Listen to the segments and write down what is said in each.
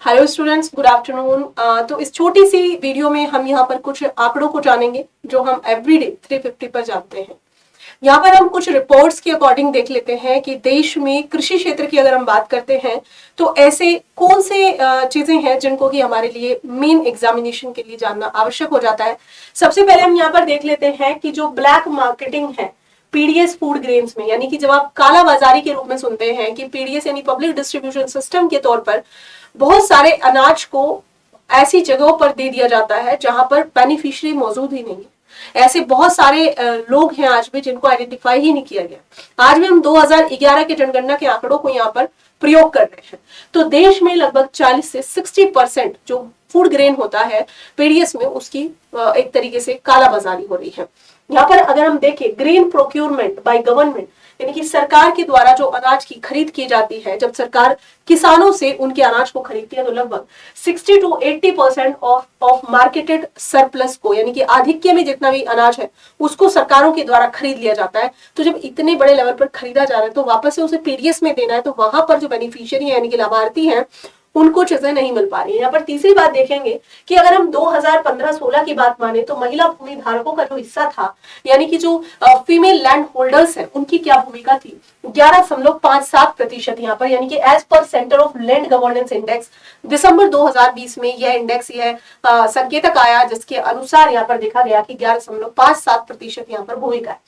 Hello students, good afternoon. तो इस छोटी सी वीडियो में हम यहाँ पर कुछ आंकड़ों को जानेंगे जो हम एवरीडे 350 पर जानते हैं। यहाँ पर हम कुछ रिपोर्ट्स के अकॉर्डिंग देख लेते हैं कि देश में कृषि क्षेत्र की अगर हम बात करते हैं तो ऐसे कौन से चीजें हैं जिनको कि हमारे लिए मेन एग्जामिनेशन के लिए जानना आवश्यक हो जाता है। सबसे पहले हम यहाँ पर देख लेते हैं कि जो ब्लैक मार्केटिंग है पीडीएस फूड ग्रेन्स में, यानी कि जब आप काला बाजारी के रूप में सुनते हैं कि पीडीएस यानी पब्लिक डिस्ट्रीब्यूशन सिस्टम के तौर पर बहुत सारे अनाज को ऐसी जगहों पर दे दिया जाता है जहां पर बेनिफिशियरी मौजूद ही नहीं है। ऐसे बहुत सारे लोग हैं आज भी जिनको आइडेंटिफाई ही नहीं किया गया। आज भी हम 2011 के जनगणना के आंकड़ों को यहाँ पर प्रयोग कर रहे हैं। तो देश में लगभग 40 से 60% जो फूड ग्रेन होता है पीडीएस में, उसकी एक तरीके से कालाबाजारी हो रही है। यहाँ पर अगर हम देखें ग्रेन प्रोक्योरमेंट बाय गवर्नमेंट, यानी कि सरकार के द्वारा जो अनाज की खरीद की जाती है, जब सरकार किसानों से उनके अनाज को खरीदती है तो लगभग 60 to 80% ऑफ मार्केटेड सरप्लस को, यानी कि आधिक्य में जितना भी अनाज है उसको सरकारों के द्वारा खरीद लिया जाता है। तो जब इतने बड़े लेवल पर खरीदा जा रहा है तो वापस से उसे पीडीएस में देना है, तो वहां पर जो बेनिफिशियरी है यानी कि लाभार्थी हैं उनको चीजें नहीं मिल पा रही है। यहाँ पर तीसरी बात देखेंगे कि अगर हम 2015-16 की बात माने तो महिला भूमि धारकों का जो हिस्सा था, यानी कि जो फीमेल लैंड होल्डर्स हैं, उनकी क्या भूमिका थी 11.57% यहाँ पर, यानी कि as per centre of land governance index दिसंबर 2020 में यह इंडेक्स, यह संकेतक आया जिसके अनुसार यहाँ पर देखा गया कि 11.57% यहाँ पर भूमिका है।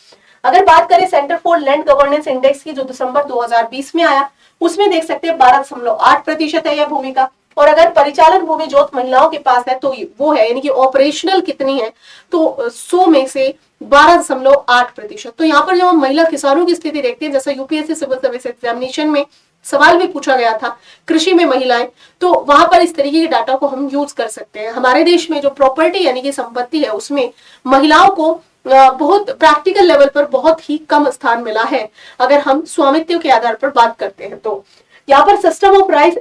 अगर बात करें centre for land governance index की जो दिसंबर 2020 में आया, उसमें देख सकते हैं 12.8% है यह भूमिका। और अगर परिचालन भूमि जो महिलाओं के पास है तो वो है, यानी कि ऑपरेशनल कितनी है, तो 100 में से 12.8%। तो यहाँ पर जब हम महिला किसानों की स्थिति देखते हैं, जैसा यूपीएससी सिविल सर्विस एग्जामिनेशन में सवाल भी पूछा गया था कृषि में महिलाएं, तो वहां पर इस तरीके के डाटा को हम यूज कर सकते हैं। हमारे देश में जो प्रॉपर्टी यानी कि संपत्ति है उसमें महिलाओं को बहुत प्रैक्टिकल लेवल पर बहुत ही कम स्थान मिला है अगर हम स्वामित्व के आधार पर बात करते हैं। तो यहाँ पर सिस्टम ऑफ प्राइस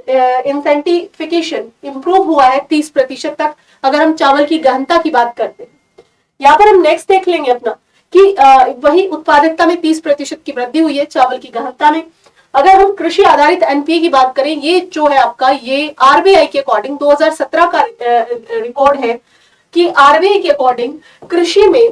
इंसेंटिफिकेशन इंप्रूव हुआ है 30% तक, अगर हम चावल की गहनता की बात करते हैं। यहाँ पर हम नेक्स्ट देख लेंगे अपना कि वही उत्पादकता में 30% की वृद्धि हुई है चावल की गहनता में। अगर हम कृषि आधारित एनपीए की बात करें, ये जो है आपका, ये आरबीआई के अकॉर्डिंग 2017 का रिकॉर्ड है कि आरबीआई के अकॉर्डिंग कृषि में,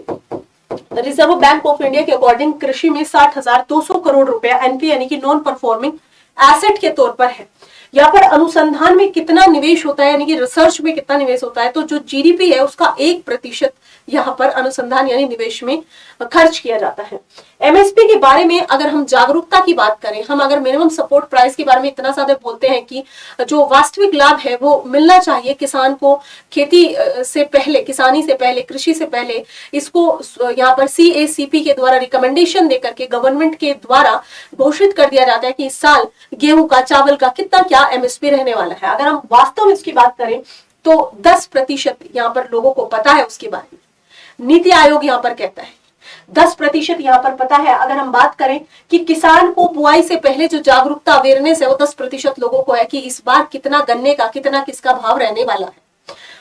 रिजर्व बैंक ऑफ इंडिया के अकॉर्डिंग कृषि में 60,200 करोड़ रुपया एनपीए यानी कि नॉन परफॉर्मिंग एसेट के तौर पर है। यहाँ पर अनुसंधान में कितना निवेश होता है, यानी कि रिसर्च में कितना निवेश होता है, तो जो जीडीपी है उसका 1% यहाँ पर अनुसंधान यानी निवेश में खर्च किया जाता है। एमएसपी के बारे में अगर हम जागरूकता की बात करें, हम अगर मिनिमम सपोर्ट प्राइस के बारे में इतना ज्यादा बोलते हैं कि जो वास्तविक लाभ है वो मिलना चाहिए किसान को, खेती से पहले, किसानी से पहले, कृषि से पहले, इसको यहाँ पर CACP के द्वारा रिकमेंडेशन देकर के गवर्नमेंट के द्वारा घोषित कर दिया जाता है कि इस साल गेहूं का, चावल का कितना क्या एमएसपी रहने वाला है। अगर हम वास्तव में इसकी बात करें तो 10% यहाँ पर लोगों को पता है उसके बारे में। नीति आयोग यहाँ पर कहता है 10% यहाँ पर पता है। अगर हम बात करें कि किसान को बुआई से पहले जो जागरूकता, अवेयरनेस है वो 10% लोगों को है कि इस बार कितना गन्ने का, कितना किसका भाव रहने वाला है।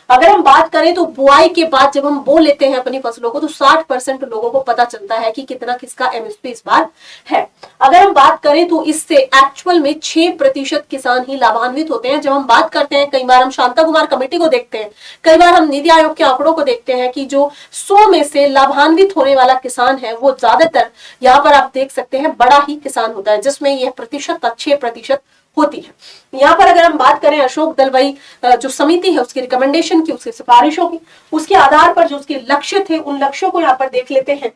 अगर हम बात करें तो बुआई के बाद जब हम बो लेते हैं अपनी फसलों को तो 60% लोगों को पता चलता है कि कितना किसका एमएसपी इस बार है। अगर हम बात करें तो इससे एक्चुअल में 6% किसान ही लाभान्वित होते हैं। जब हम बात करते हैं, कई बार हम शांता कुमार कमेटी को देखते हैं, कई बार हम नीति आयोग के आंकड़ों को देखते हैं कि जो 100 में से लाभान्वित होने वाला किसान है वो ज्यादातर, यहाँ पर आप देख सकते हैं, बड़ा ही किसान होता है, जिसमें यह प्रतिशत 6% होती है। यहाँ पर अगर हम बात करें अशोक दलवाई जो समिति है उसकी रिकमेंडेशन की, उसकी सिफारिशों की, उसके आधार पर जो उसके लक्ष्य थे उन लक्ष्यों को यहाँ पर देख लेते हैं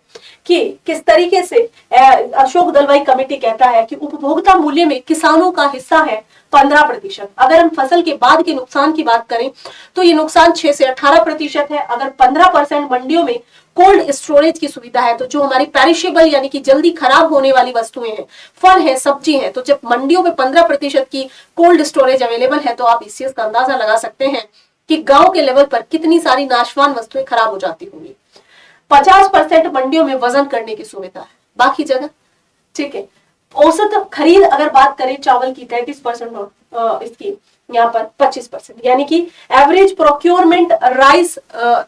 कि किस तरीके से अशोक दलवाई कमेटी कहता है कि उपभोक्ता मूल्य में किसानों का हिस्सा है 15%। अगर हम फसल के बाद के नुकसान की बात करें तो ये नुकसान 6 से 18% है। अगर 15% मंडियों में कोल्ड स्टोरेज की सुविधा है, तो जो हमारी पेरिशेबल यानी कि जल्दी खराब होने वाली वस्तुएं हैं, फल है, सब्जी है, तो जब मंडियों में 15% की कोल्ड स्टोरेज अवेलेबल है तो आप इस चीज का अंदाजा लगा सकते हैं कि गांव के लेवल पर कितनी सारी नाशवान वस्तुएं खराब हो जाती होंगी। 50% मंडियों में वजन करने की सुविधा है, बाकी जगह ठीक है। औसत खरीद अगर बात करें चावल की 33% और इसकी यहाँ पर 25%, यानी कि एवरेज प्रोक्योरमेंट राइस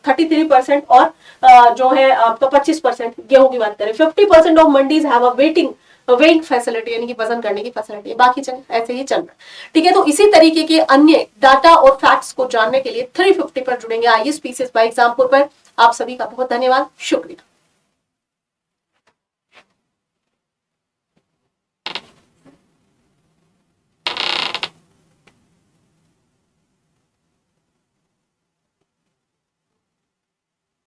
33% और जो है आपका 25%। गेहूं की बात करें 50% of mandis have a waiting weighing facility यानी कि वजन करने की फैसिलिटी, बाकी चल ऐसे ही चल रहा है। ठीक है, तो इसी तरीके के अन्य डाटा और फैक्ट्स को जानने के लिए 350 पर जुड़ेंगे IAS PCS बाय एग्जाम्पल पर। आप सभी का बहुत धन्यवाद, शुक्रिया।